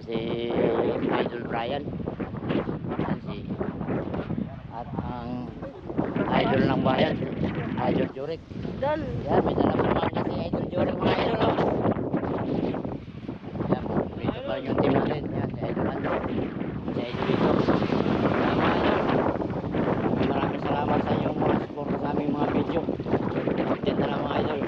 si Idol Brian. Yan si at ang idol ng bayan, si Idol Jurek. Idol. Yan, may dala pa naman si Idol Jurek, mga idol, oh. Yan, dito pa rin yung team natin. Yan, si Idol Andrew, si Idol Ito. Yan, mga idol, maraming salamat sa inyong mga support sa aming mga video. Update na lang, mga idol.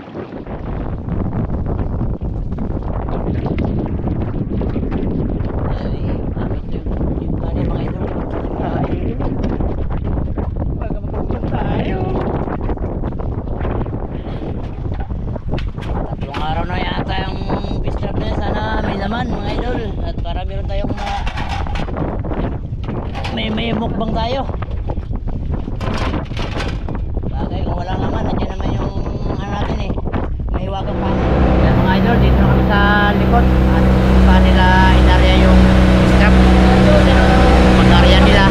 Mga idol, at para meron tayong may mukbang tayo. Bagay kung walang laman, nandiyan naman yung ano natin eh, may hiwagang pa. Yan mga idol, dito na kami sa likod at pa nila inarya yung scrap. Pag-arya nila,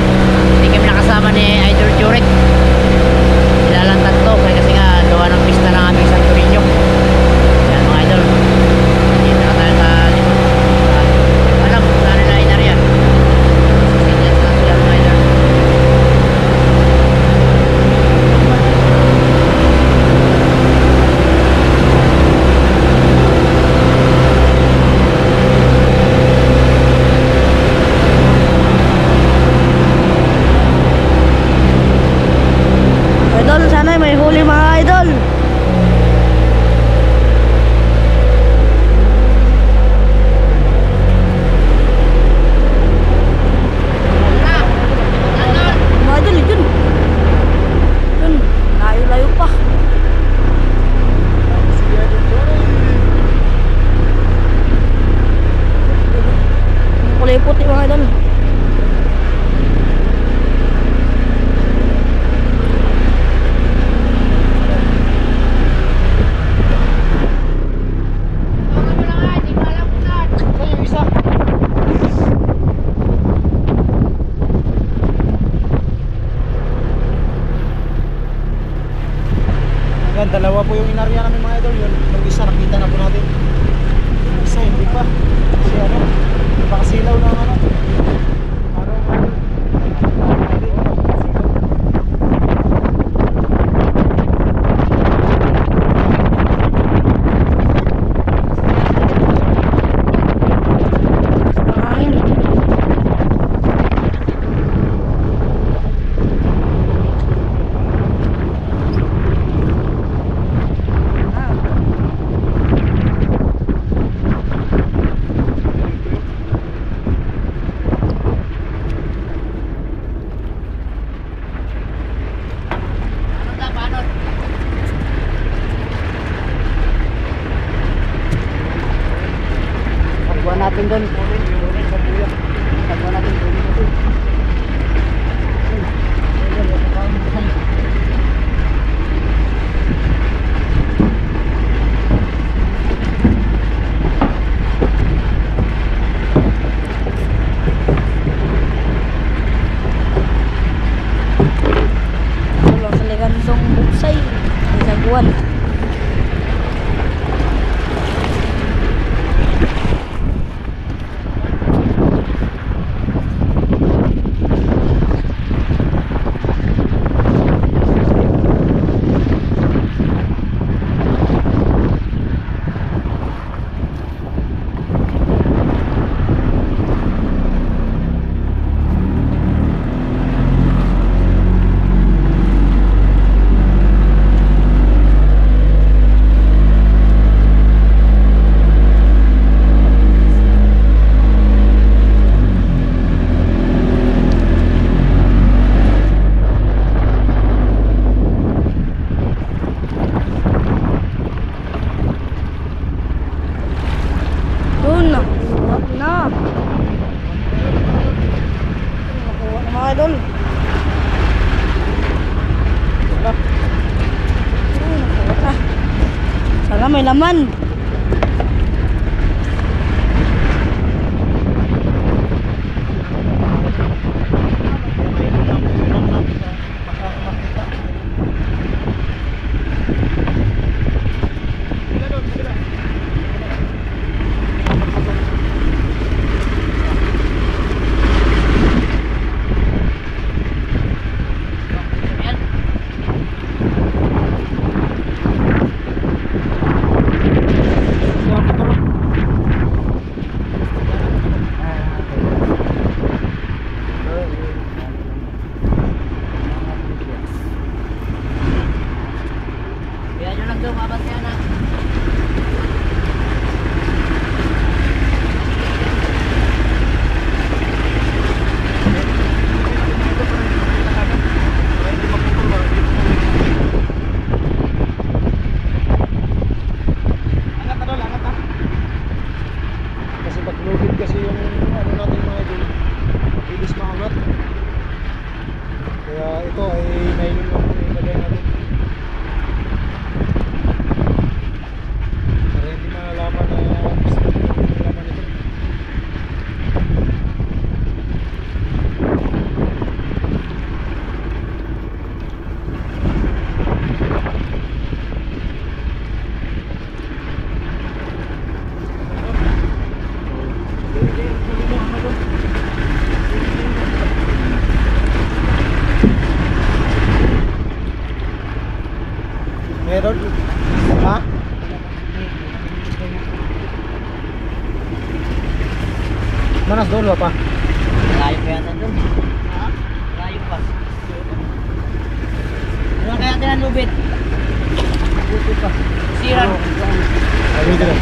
hindi kami nakasama ni Idol Jurek. Sila lang tatlo kasi nga gawa ng pista ng aming Santo Niño. Yan mga idol, dito na tayo sa likod. May huli mga idol. Mga idol, yun. Yun, layo-layo pa. Kulay puti mga idol. Yan, dalawa po yung inarya namin mga idol. Yung isa nakita na po natin. Yung isa hindi pa. Kasi ano, pakasilaw ng ano. natin doon. Tagwa natin doon. Wala sa legandong buksay. Ay nagwan. Sana may laman. Manas doon pa. Malayo pa yata doon. Malayo pa. Doon kaya natin ang lubid. Lubid pa. Siran. Ayun dito.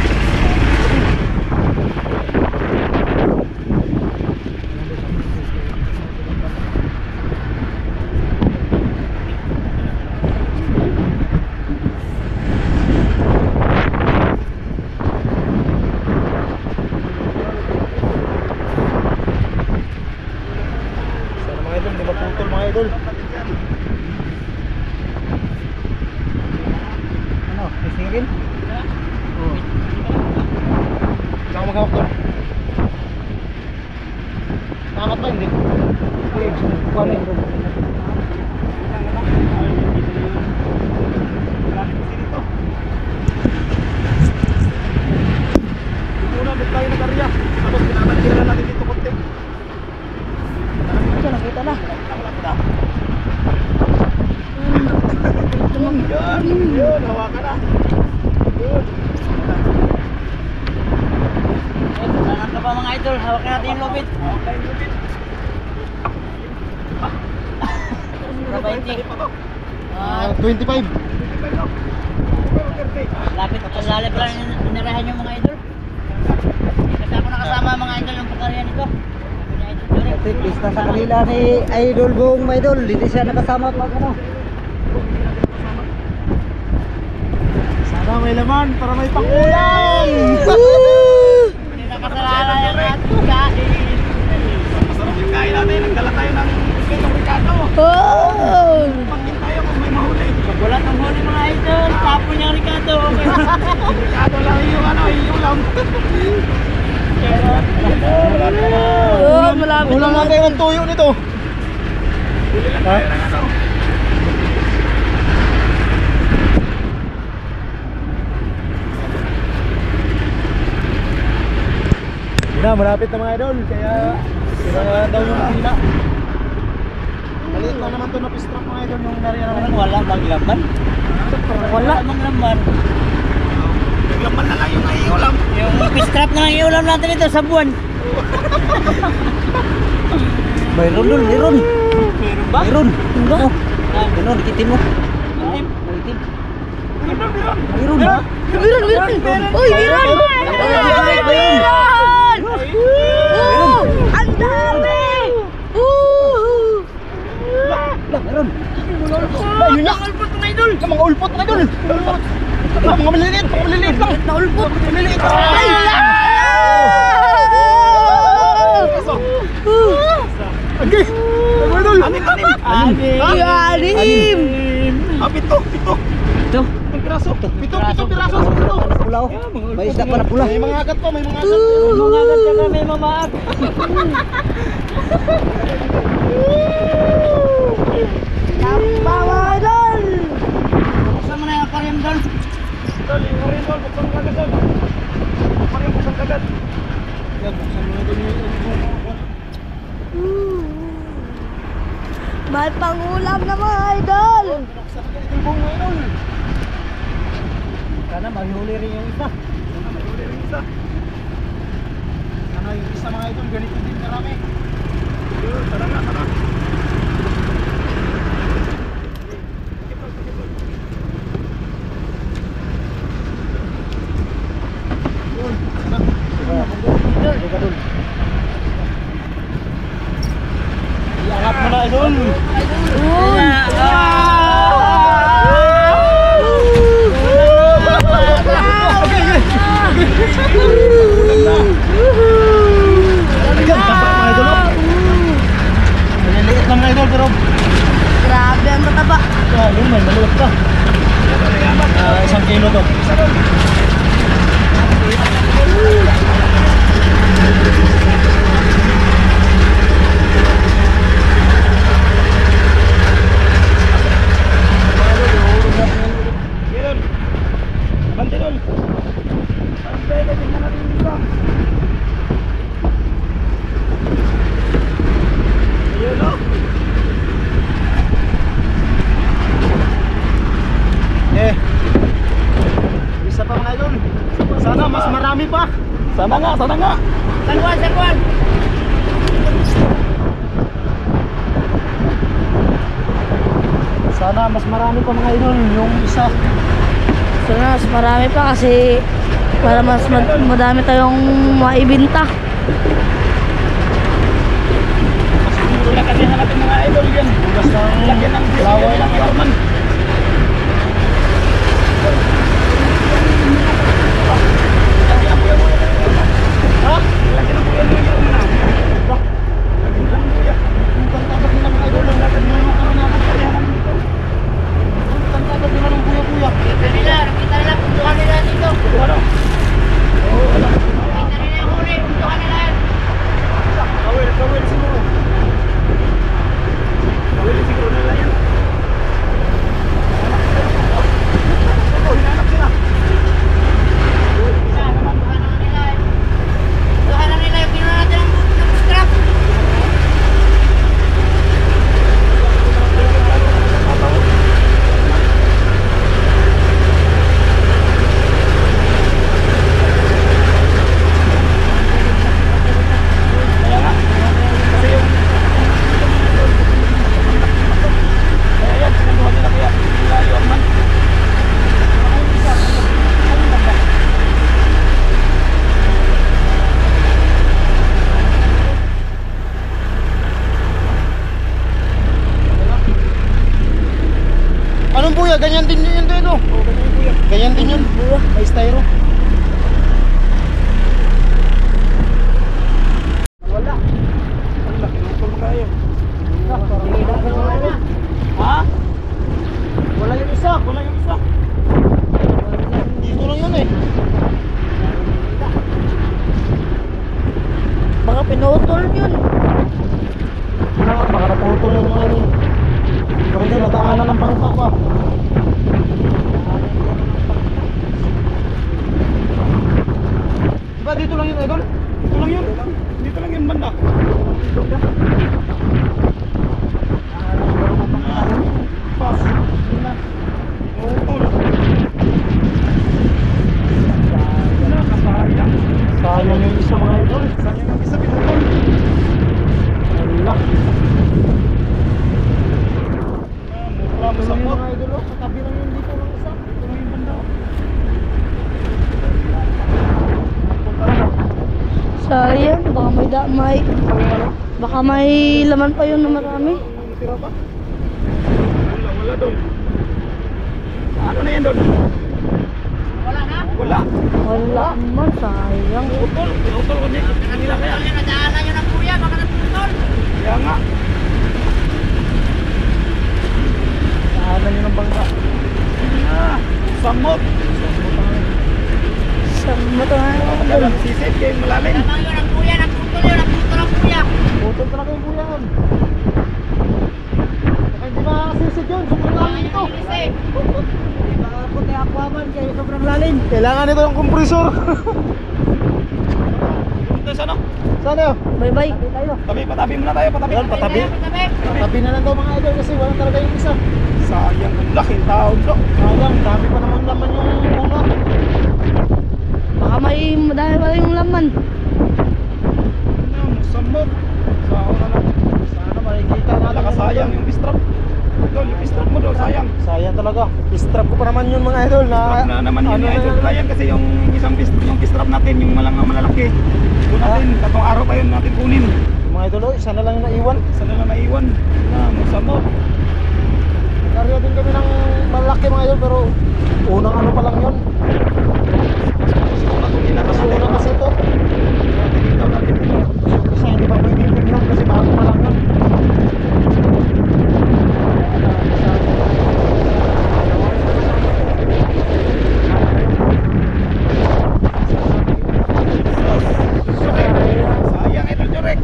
Sana mga idol, di ba putol mga idol? Ano, isirin? Oo. Saka maghawak doon. Nakakot ba hindi? Kuha na yun. Muna, bit tayo nag-area. Tapos pinapaligiran natin dito konti. Ito, nakita na. Yun, hawakan na. Yun. Saan ka ba mga idol? Hawak natin yung lubid. Ah, 25. lapit ang lalim pala inirahan yung mga idol. Kasi ako nakasama mga idol ng pagkariyan nito. Lista sa kanila ni Idol Bong Idol. Hindi siya nakasama pag ano. Sana may laman para may pangulam. Hindi nakasalanan yung ating kain. Masarap yung kain natin. Nagdala tayo ng Pitong Ricardo. Oh! Pagkin tayo kung may mahuli. Wala nang huli mga idol. Tapon yung Ricardo. Okay. Ricardo lang yung ano, yung ulam. Oh, malapit Ulam na. natin ang tuyo nito. Ha? Yun na, malapit na mga idol. Kaya sira daw yung pila. Maliit lang naman ito na pistrap mga idol yung nariyan naman. Wala bang laman? Wala bang laman? Naglaman na lang yung naiulam. Yung pistrap na lang iulam natin ito sa buwan. Mayroon dun, mayroon. Meron ba? Mayroon. Ano? Ah, Ano, dikitin mo. itim. Malitin. Meron. Mayroon ha? Mayroon, mayroon. Uy, mayroon! Mayroon! Oh! Ang dami! Mayroon. Ayun na! Mga idol! Mga ulpot mga idol! Mga maliliit! Mga maliliit lang! Na ulpot. Maliliit! Ay! Okay! Mga idol! Anim! Anim! Pito! Ito. Ang piraso! Pito piraso! Pito! Pulaw. May isda pa na pula. May mga agat pa! May mga agat! Mga ganda ka may mamaak. Mga idol! Buksan mo na yung aquarium doon. Idol! Yung rin idol! Buksan ka agad! Buksan ka agad! Yan! Buksan mo na idol yung May pangulam na mga idol! Buksan ka idol mga idol! Sana mahuli rin yung isa. Sana yung isa mga idol, ganito din karami. Tara na, tara. Iangat mo na idol. Maliliit lang mga idol pero Grabe ang mataba. yun may maluwag pa. 1 kilo to. Bante dol. Bante, tingnan natin dito. Ayun o. Isa pa mga idol. Sana mas marami pa. Sana nga, sana nga. Salwan! Sana mas marami pa mga idol yung isa. Sana mas marami pa kasi para mas madami tayong maibinta. Siguro lagyan natin mga idol yan. Bulas ng lagyan ng laway ng Yorman. Ha? Lagyan ng kuya ng Yorman. Lagyan ng kuya. Yung kantabat nila mga idol. Lagyan nyo yung kananapang karyahan dito. Yung kantabat nila ng kuya-kuya. Nakita nila, puntukan nila dito. Ano? Oo, alam. Nakita nila yung huli, puntukan nila yan. Kawil siguro. Kawil siguro nila yan. Hinanap sila. Puntukan na nila yung kinuha natin ng scrap. Kaya nga. Kasi yung kaya yan, sinubuhan nila kaya nila Yorman. Anong buya? Ganyan din yun doon, no? Oo, ganyan yung buya. Ganyan din yun. Buya. May styro. Wala. Wala, kinukul mo kayo. Ha? Wala yung isa. Wala yung isa. Dito lang yun eh. Baka pinutol yun. Baka naputol yung mga yun. Pero hindi, nataanan ng pangpa pa. Diba dito lang yun, idol? Dito lang yun. Dito lang yun banda. Pas. Putol. Sayang yung isa mga idol. Sayang yung isa pinutol. Allah. Mura mo sa mga idol. Katabi lang yun dito ng isa. Ito lang yung banda. Punta lang. Sayang, baka may laman pa yun na marami. Tira pa? Wala doon. Ano na yan doon? Wala na. Wala. Wala man, sayang. Pinutol ko niya. Kanila kaya. Nadaanan nyo ng kuya, baka naputol. Kaya nga. Daanan nyo ng bangka. Samot. Sama to nga. Madalang sisid kayo malalim. Lamang yun ang kuya, naputol ang kuya. Putol talaga yung kuya yun. Baka hindi makakasisid yun. Sobrang lalim ito. Puti aquaman kaya sobrang lalim. Kailangan ito yung kompresor. Ito sana. Sana yun. Bye-bye. Patabi muna tayo. Patabi. Yan, patabi. Patabi. Patabi na lang daw mga idol kasi wala talaga yung isa. Sayang ang laking tao bro. Sayang, dami pa naman laman yung una. Baka may madami pa yung laman. Samot. Sana makikita natin. Nakasayang yung pistrap. Idol, yung pistrap mo daw, sayang. Sayang talaga. Pistrap ko pa naman yun mga idol. Pistrap na naman yun mga idol. Sayang kasi yung isang pistrap natin, yung malalaki. Doon natin, katong araw pa yun natin kunin. Mga idol, isa na lang yung naiwan. Isa na lang naiwan. Samot. Karya din kami ng malaki mga idol, pero unang ano pa lang yun. Kasi unang kasi ito. Kasi hindi pa pwede yung ganyan kasi bago pa lang yun. Sayang idol Jorek.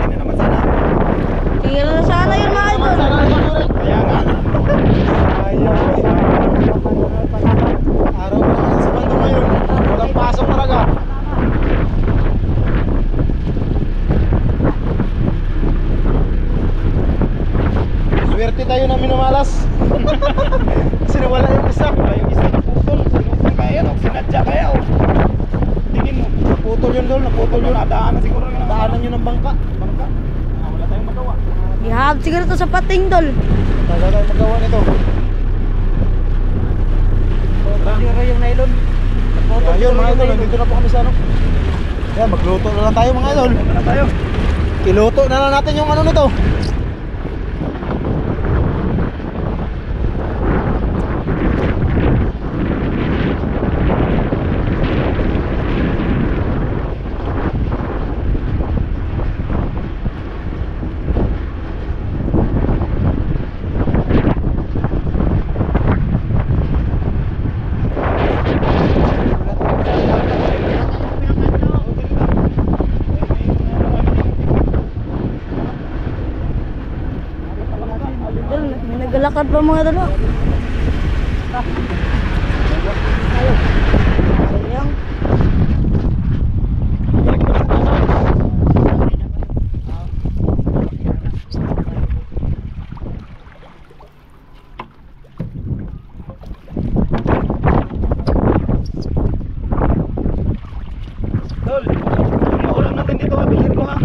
Hindi naman sana. Tingnan na sana yun mga idol. Kaya nga. Sayang. Araw pa lang sa bando ngayon. yun Dol, naputol yun. Nadaanan siguro yun. Nadaanan yun ng bangka. Bangka. Wala tayong magawa. Ihahab siguro to sa pating, Dol. Wala tayong magawa nito. Siguro yung nylon. Ayun mga idol, nandito na po kami sa ano. Yan, magluto na lang tayo mga idol. Magluto na tayo. Iluto na lang natin yung ano nito. Dol, may naglalakad pa mga Dol. Sayang. Tol, yung ulam natin dito, bilhin ko ha.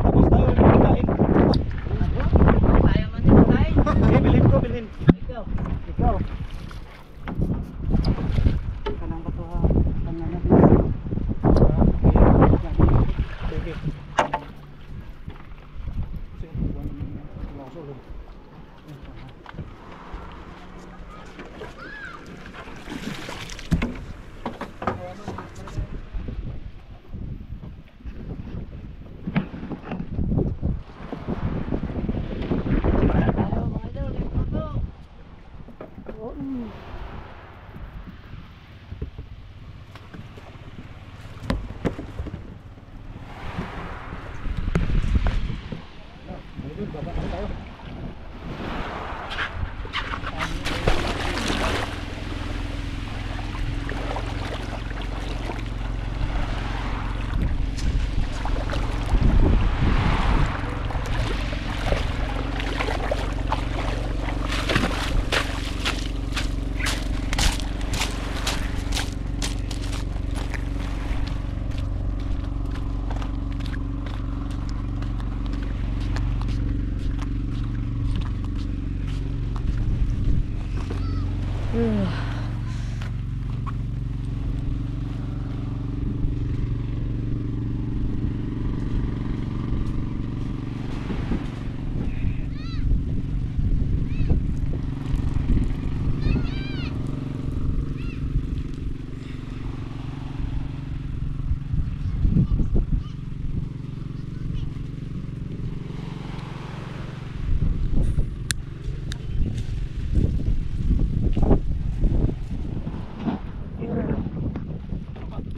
Tapos tayo kain. Kaya man dito tayo. Bilhin ko, bilhin. Ikaw. Ikaw. Kanang bato ha. Kanang natin. Sige. Para tayo mga idol. Ito.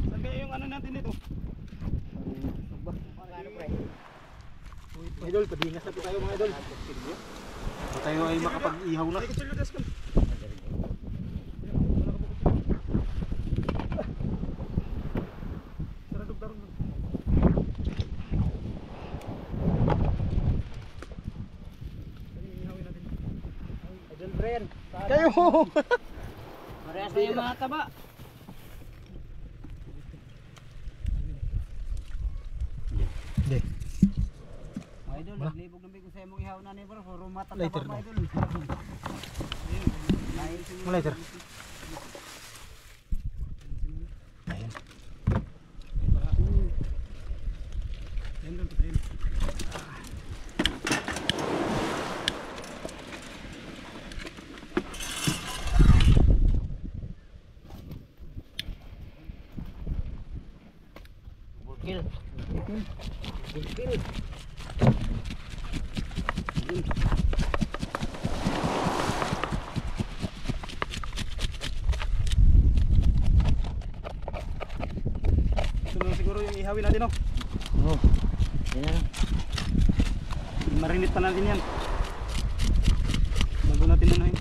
Saan kaya yung ano natin dito? Idol, padingas na po tayo mga idol. So tayo ay makapag-ihaw na. Idol Bren. Kayo! Parehas na yung mga taba. Hindi. Mga idol, naglibog ng bigo sa imong ihaw na ni bro. Puro mata na Lighter mga na. idol. Lighter. Ayan. Kill. Ito na siguro yung ihawin natin, no? Oh. Yan na. Marinit pa natin yan. Bago natin unahin.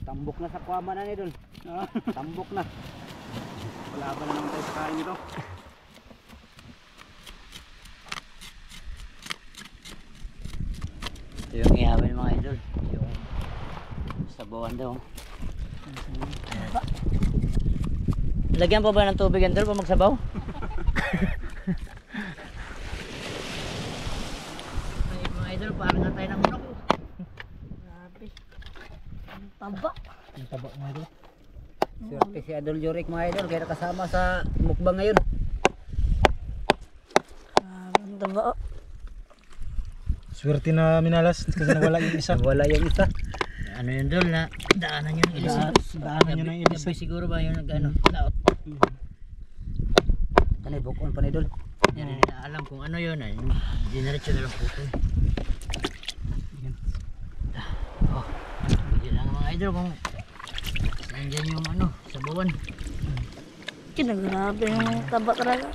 Tambok na sa kwama na ni idol. Tambok na. Wala pa na naman tayo sa kain nito. Ito yung ihawin mga idol. Yung sa Sabawan daw. Lagyan pa ba ng tubig yan, Idol, pa magsabaw? Ay, mga Idol, parang na tayo ng manok. Grabe. Ang taba. Ang taba mga idol. Swerte si Idol Joric mga idol, kaya nakasama sa mukbang ngayon. Grabe, ang taba. Swerte na minalas kasi nawala yung isa. Wala yung isa. Ano yun, Idol, na daanan yun ng ilis. Daanan yun ng ilis. Gabi siguro ba yun nag-ano, laot. Kanay bukon pa ni Idol. Yan, hindi na alam kung ano yun. Dinaretso na lang puto. Oh, yun lang mga Idol kung nandyan yung ano, sabawan. Kinagrabe yung taba talaga.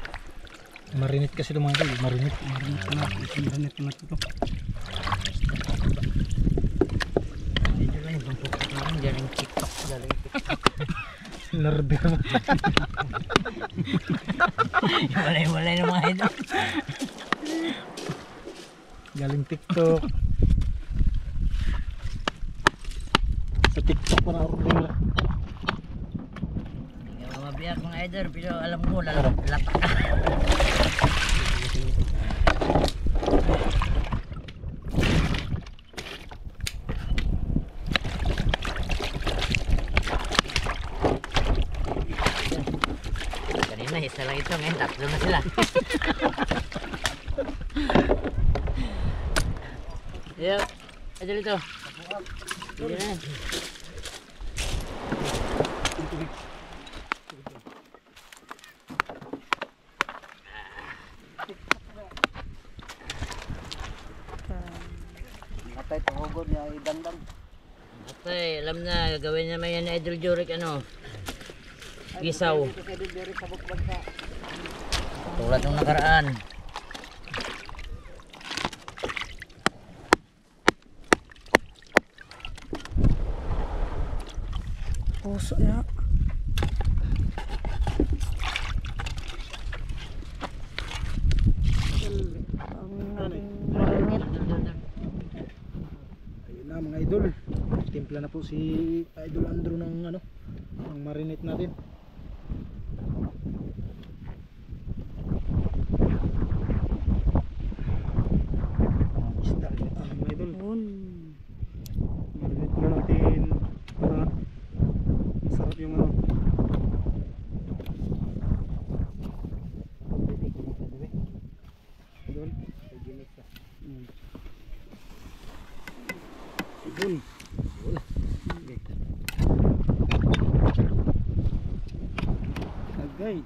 Marinate kasi ito mga idol. Marinate na ito. Medyo lang yung puto parang galing TikTok. Nerder mo. Walay-walay ng mga Idol. Galing TikTok. Sa TikTok pa na order nila. Hindi ka mabiyak mga Idol, pero alam ko lalapak ka. Kanina isa lang ito, ngayon tatlo na sila. Yep, Idol ito. Hindi na. Matay tuhugod niya idandang. Okay, alam na, gagawin naman yan ni Idol Joric, ano, gisaw. Si Idol Joric sa mukbang sa Tulad ng nakaraan. Puso niya. Marinit. Ayun na mga idol. Timpla na po si Idol Andrew ng ano, ng marinate natin. Isda mga idol. Yun. Marinate na natin para masarap yung ano. Idol. Idol. Agay.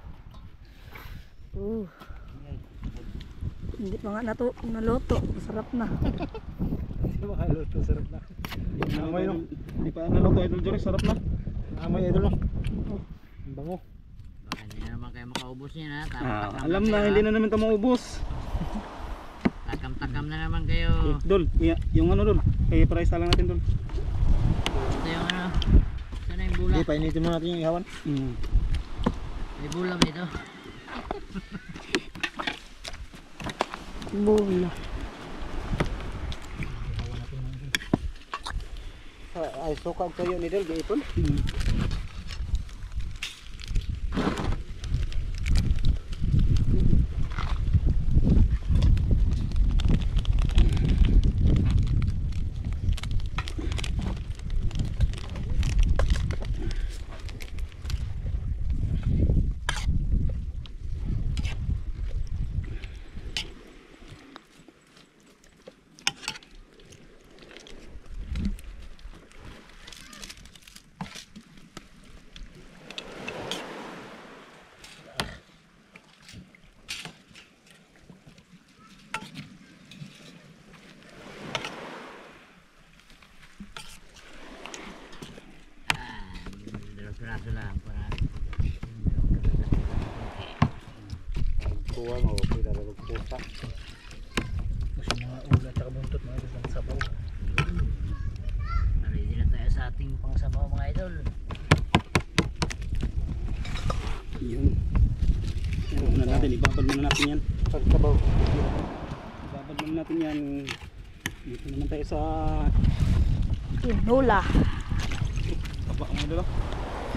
Hindi pa nga naluto. Masarap na. Hindi makaluto, sarap na. Namay no. Hindi pa naluto Idol Joric, sarap na. Namay Idol no. Ang bango. Baka hindi na naman kayo makaubos niya na. Alam na, hindi na namin ito maubos. Takam-takam na naman kayo. Dol, yung ano Dol, kaya price lang natin Dol. Ito yung ano, sana yung bula. Hindi, painitin mo natin yung ihawan. May bula ba ito? Bula. ay sukag kayo ni Idol giipon. Dalawang piraso lang para Kuha mo ko dara og pusa. Kasi mga ulat at buntot mga idol ng sabaw. ready na tayo sa ating pangsabaw mga idol. Yun. Ano na natin, ibabad muna natin yan. Pagsabaw. Ibabad muna natin yan. Dito naman tayo sa Tinola. mga idol.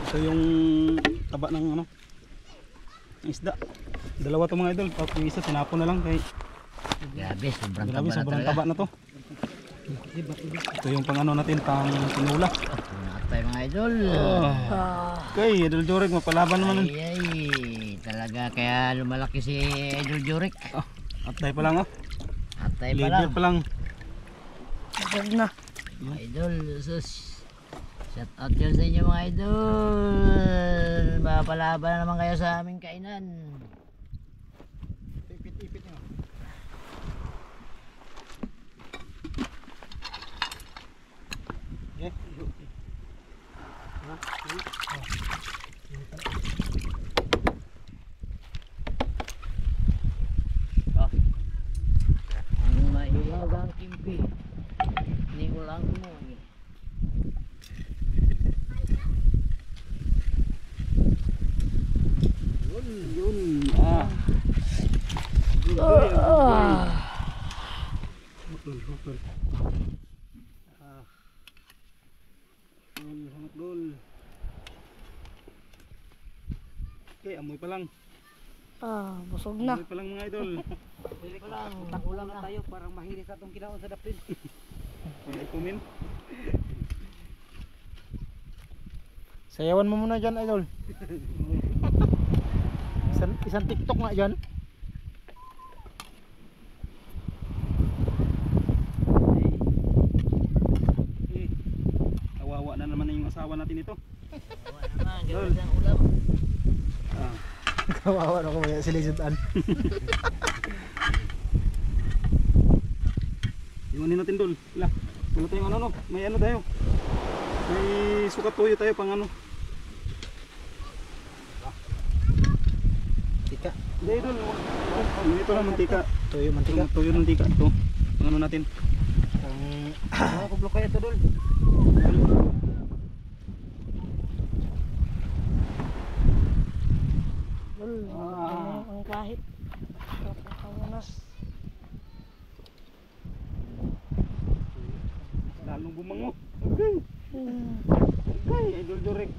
Ito yung taba ng ano, ng isda. Dalawa to mga idol. Tapos yung isa tinapon na lang kay Grabe, sobrang grabe, taba na sobrang talaga. taba na to. Ito yung pang ano natin, pang tinula. Pinatay mga idol. Okay, Idol Jorik, mapalaban naman. Ay, talaga kaya lumalaki si Idol Jurek. Atay pa lang oh. Atay pa Leader lang. pa lang. Huwag na. Idol, sus. Shout out dyan sa inyo mga idol. Mapalaban na naman kayo sa aming kainan. Ipit-ipit nyo. Okay. Ang maiwagang kimpi. Ni ulang mo. Yun. Hotdol, hotdol. Hotdol. Okay, amoy pa lang. Busog na. Amoy pa lang mga idol. Ulam na tayo, parang mahilig sa itong kinaon sa dapin. Pwede kumin. Sayawan mo muna dyan, idol. Isang TikTok nga dyan. Kawawa na naman yung asawa natin ito. Wala naman, gawin ng ulam. Kawawa na ko may silisutan. Iwanin natin dul. Wala tayong ano no. May ano tayo. May sukat tuyo tayo pang ano. Tika. Hindi dul. Ito lang mantika. Tuyo mantika. Tuyo mantika ito. Pang ano natin. Ano ko blokay ito dul? Ang kahit. Kawanas. Lalong bumango. Okay. Okay, idol Jurek.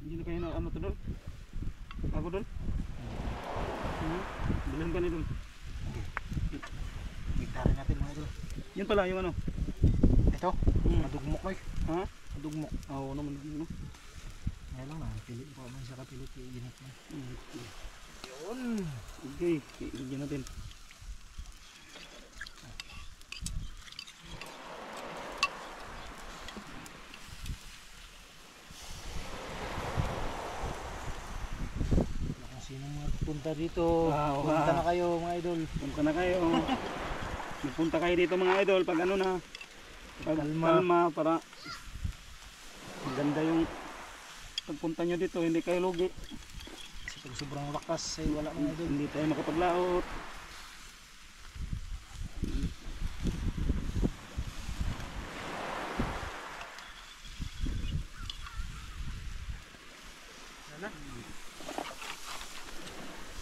Hindi na kayo na ano to dul? Ako dul? Bilhin ka ni dul. Bigtarin natin mga idol. Yan pala yung ano. Ito, madugmok ko eh. Ha? Dugmok. Oo naman no. Ngayon lang na, pili ko man siya kapilit iinit na. Yun. Okay, iigyan natin. Kung sinong mga punta dito, Oo, punta na kayo mga idol. Punta na kayo. Magpunta kayo dito mga idol pag ano na. Pag Kalma. kalma para maganda yung pagpunta nyo dito, hindi kayo lugi. Kasi pag sobrang lakas ay wala mga idol. Hindi tayo makapaglaot.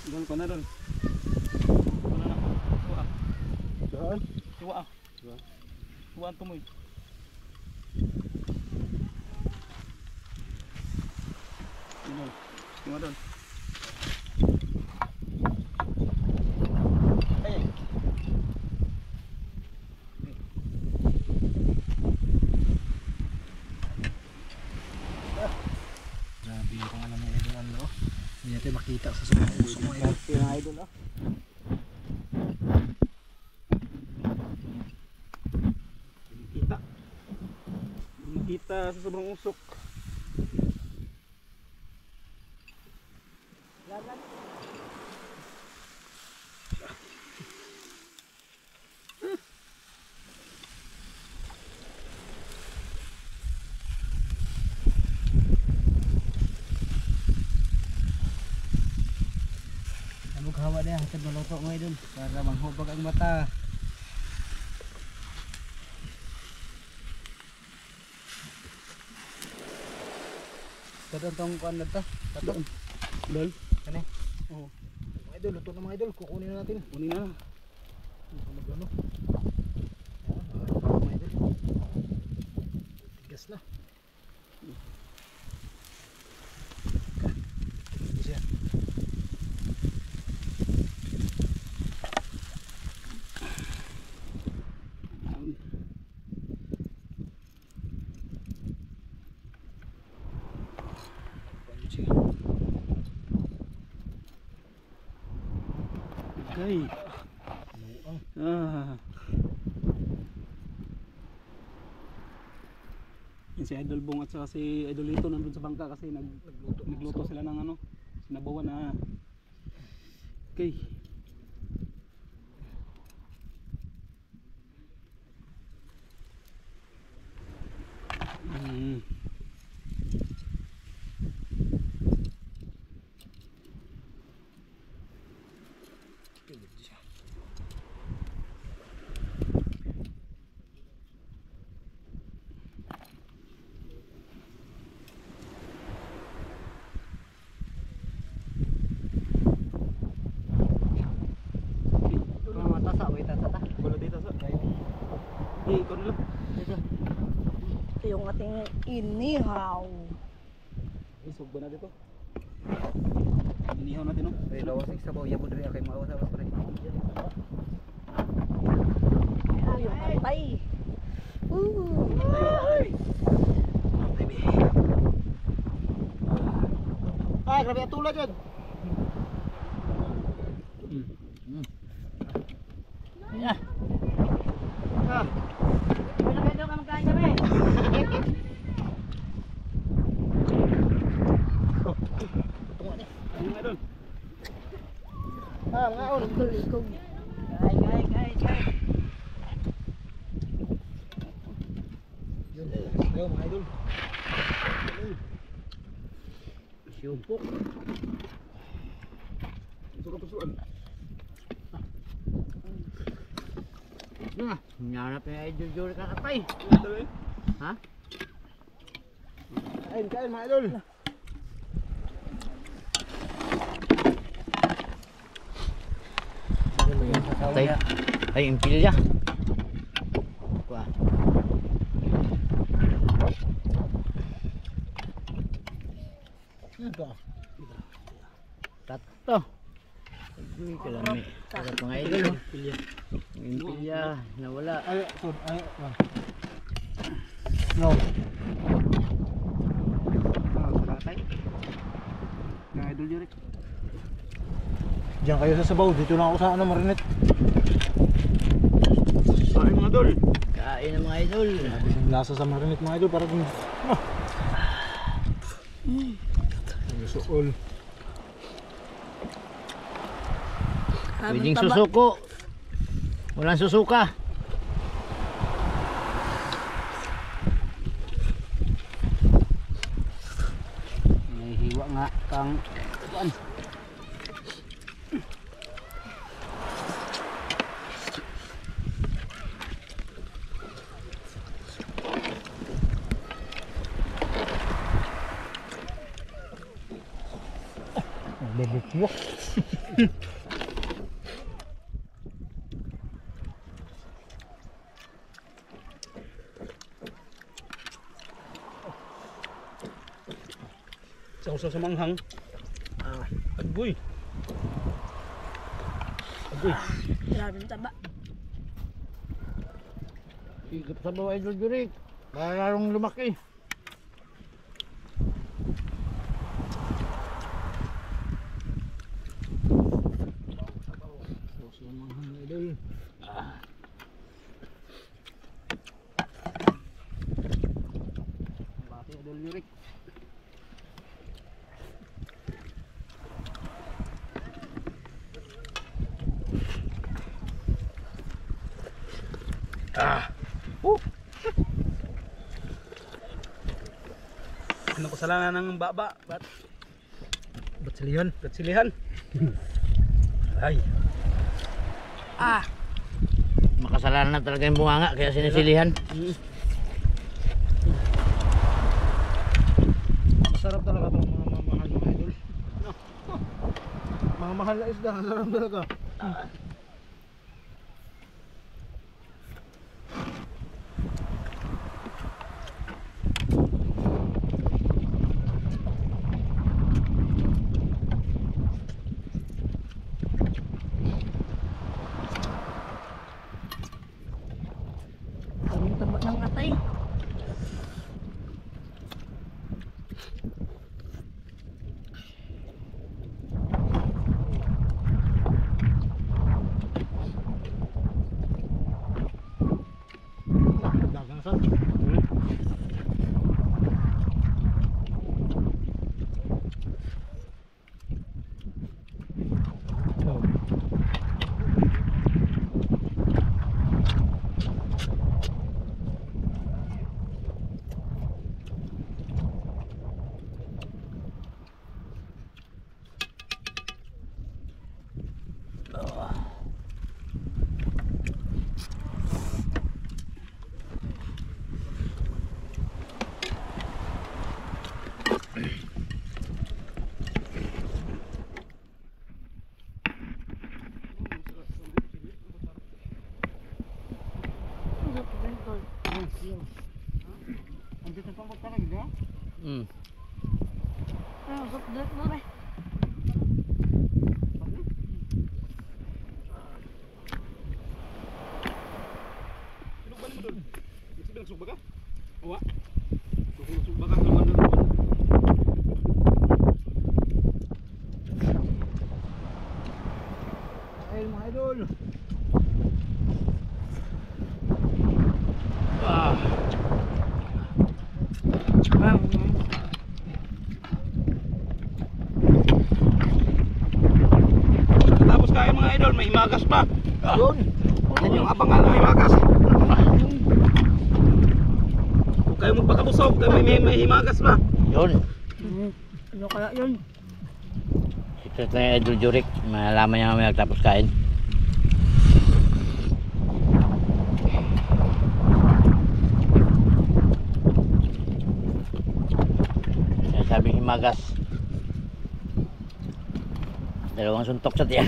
Dol pa na dol. Wala na. Tuwa. Saan? Tuwa. Tuwa ang tumoy. Dol. Tuwa dol. Ay. Grabe yung pangalan ng idol ano. Hindi natin makita sa sobrang usok mga idol. Yung idol ah. Kita. Kita sa sobrang usok. Ano hawa na hatag maluto mga idol para manghubag ang mata. Kadang tong kuan na to. Tato. Dol. Kani. Oo. idol, luto na mga idol. Kukunin na natin. Kunin na. Ano? Mga idol. Tigas na. Tigas siya. Okay. Yan si Idol Bong at saka si Idol Lito nandun sa bangka kasi nagluto sila ng ano, sinabawan na. Okay. Ito yung ating inihaw. Isog ba na dito? Inihaw natin, no? Ay, lawas sa sabaw. Yabod rin kay maawas sa pre. Ito yung katay. Ay, grabe ang tulad yun. Ayan. Wala kayo doon kamakain kami. Ano nga doon? Mga on. Ikog. Kay. Yun. Ayun, mga idol. Siyupok. Suka-pusuan. Nanap na Idol Jurik na katay. Ha? Kain, mga idol. Katay. Ay, impilya. Kuha. Tato. Uy, kalami. Sarap mga idol. Impilya. Nawala. Ay, no. Katay. Mga idol Jurik. Diyan kayo sa sabaw. Dito na ako sa ano, Marinette. Kain mga idol. Kain ng mga idol. Lasa sa Marinette mga idol. Para kung suol. Pwedeng susuko. Walang susuka. May hiwa nga pang kuan. Babukwa. Sausaw sa manghang. Agoy. Grabe yung taba. Higap sa bawah Idol Jurik. Para lalong lumaki. Sausaw sa manghang idol. Bati Idol Jurik. Ano kasalanan ng baba? Ba't silihan? Ba't silihan? Ay. Makasalanan na talaga yung bunganga kaya sinisilihan. Masarap talaga itong mga mamahal mga idol. No. Mga mahal na isda, sarap talaga. Ang taba ng atay. Dagang saan? Andito pa magtalag, ha? Ano, soft drink mo rin. Sinugban mo doon. Sige, nagsugba ka? Uwa. Nagsugba ka naman doon. Ay, mga idol. Tapos kain mga idol, may himagas pa. Yun. Yan yung abangan ng himagas. Huwag kayo magpakabusog, may himagas pa. Yun. Ano kaya yun? Secret na yung Idol Jurek. Malalaman niya mamaya tapos kain. Yan sabing himagas. Dalawang suntok sa tiyan.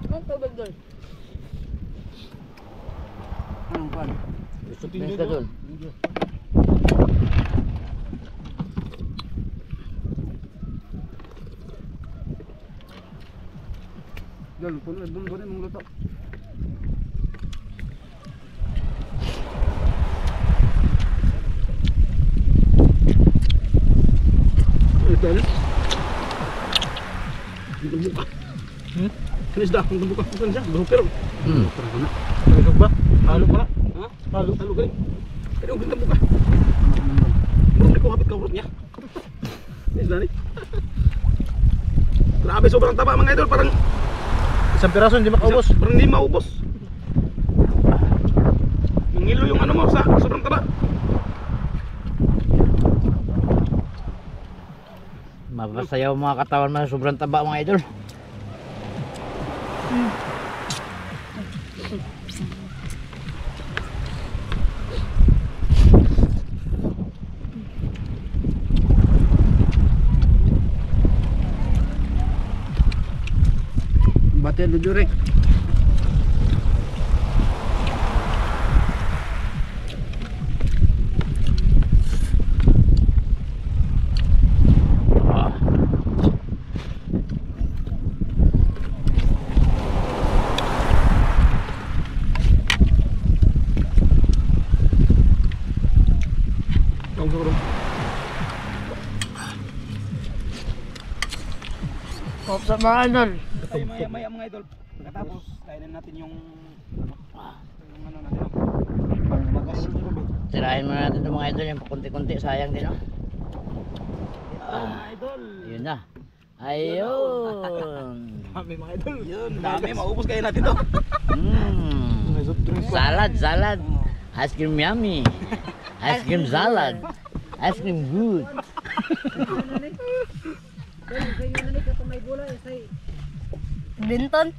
Anong tubig doon? Anong pan? Gusto ka doon. Dol, puno mong luto. Ito na. Dito buka. Kanis dah, kung buka bukan siya, pero. Parang na. Ano ba? Halo pa na. Ha? Halo gani. Pero ang ganda buka. Murong ko hapit ka urot niya. Kanis dah ni. Grabe, sobrang taba mga idol, parang isang piraso hindi makaubos. Parang hindi maubos. Mangilo yung ano mo sa sobrang taba. Mapasayaw mga katawan mo na sobrang taba mga idol. Bati Idol Jurek. Pop sa mga idol. Maya mga idol. Pagkatapos, kainin natin yung ano natin. Pangmagas. Tirahin mo natin itong mga idol yung pakunti-kunti. Sayang din, no? Mga idol. Yun na. Ayun. Dami mga idol. Yun, dami. Maubos kayo natin to. Salad. Ice cream yummy. Ice cream salad. Ice cream good. Binton?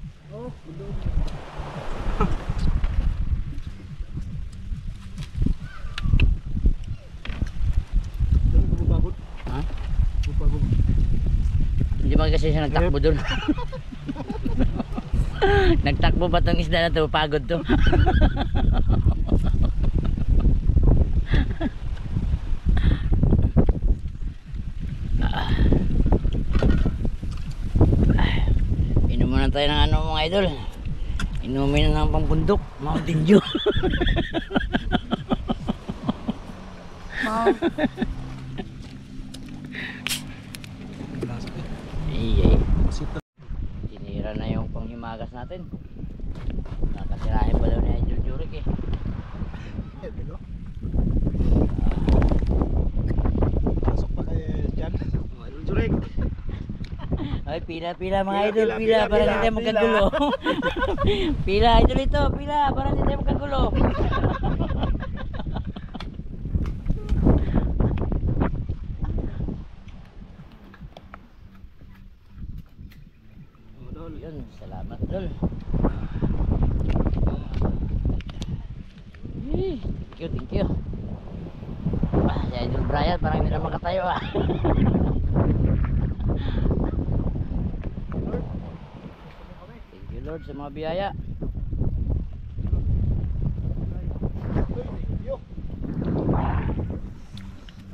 Pagod kasi siya nagtakbo dun. Nagtakbo ba tong isda na to? Pagod to. Inuman na tayo ng ano mga idol. Inumin na ng pampundok. Mountain Dew. Iyay. Tinira na yung panghimagas natin. Nakatirahin pa daw ni Idol Jurek eh. Pasok pa kayo dyan. Idol Jurek. Ay, pila mga idol, pila, para pila, hindi tayo magkagulo. Pila idol ito, pila para hindi tayo magkagulo. Yun, salamat dol. Thank you. Si Idol Brian parang hindi na makatayo ah. Thank you Lord sa mga biyaya.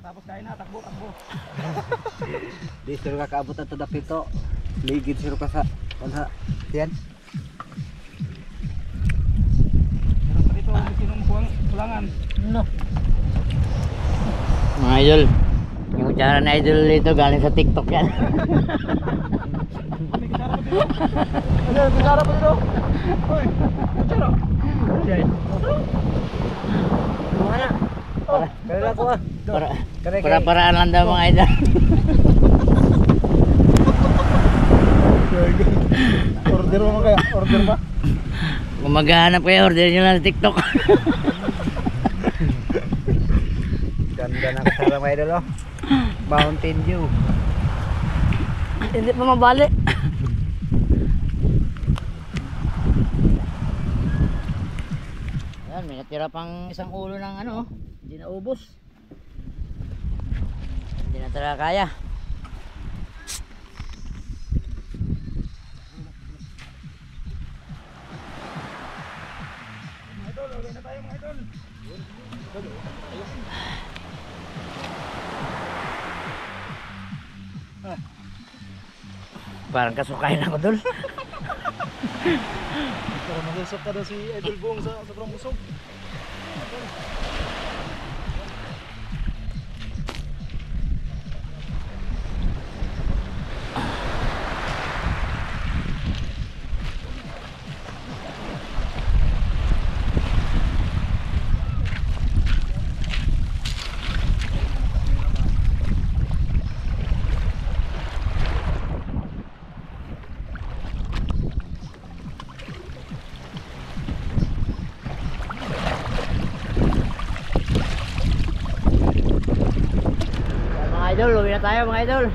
Tapos kain na, takbo. Di siro ka kaabot at dapito. Ligid siro ka sa wala. Yan. Meron pa dito, sinumukuang kulangan. No. Mga idol, yung kutsara na idol dito galing sa TikTok yan. Ano, kutsara pa dito? Hoy, kutsara. Kaya ko ah. Para-paraan lang daw mga idol. Order mo kaya? Order ba? Kung maghahanap kayo, order nyo lang sa TikTok. Ganda ng kasama mga idol oh. Mountain Dew. Hindi pa mabali. Ayan, may natira pang isang ulo ng ano, hindi na ubos. Hindi na talaga kaya. Idol, uwi na tayo mga idol. Parang kasukain ako dul. Para masusok ka daw si Idol Buong sa sobrang busog. Mga idol, uwi na tayo mga idol.